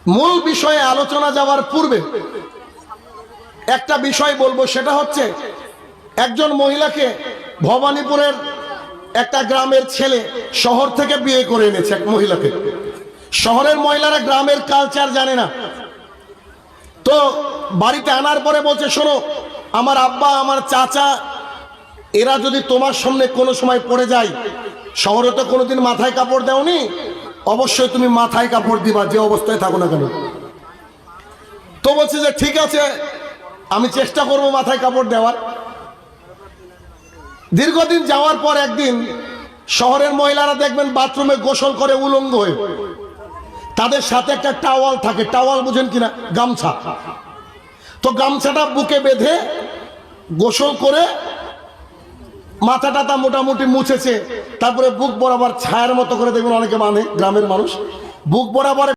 মূল বিষয়ে আলোচনা যাওয়ার পূর্বে একটা বিষয় বলবো, সেটা হচ্ছে একজন মহিলাকে ভবানীপুরের একটা গ্রামের ছেলে শহর থেকে বিয়ে করে এনেছে। এক মহিলাকে, শহরের মহিলারা গ্রামের কালচার জানে না, তো বাড়িতে আনার পরে বলছে, শোনো, আমার আব্বা আমার চাচা এরা যদি তোমার সামনে কোনো সময় পড়ে যায়, শহরে তো কোনোদিন মাথায় কাপড় দেওনি, অবশ্যই তুমি মাথায় কাপড় দিবা যে অবস্থায় থাকো না কেন। তো বলছে যে ঠিক আছে, আমি চেষ্টা করব মাথায় কাপড় দেওয়ার। দীর্ঘদিন যাওয়ার পর একদিন শহরের মহিলারা দেখবেন বাথরুমে গোসল করে উলঙ্গ হয়ে, তাদের সাথে একটা টাওয়াল থাকে, টাওয়াল বুঝেন কিনা, গামছা। তো গামছাটা বুকে বেঁধে গোসল করে মাথাটা মোটামুটি মুছেছে, তারপরে বুক বরাবর ছায়ার মতো করে দেখবেন অনেকে বাঁধে, গ্রামের মানুষ বুক বরাবর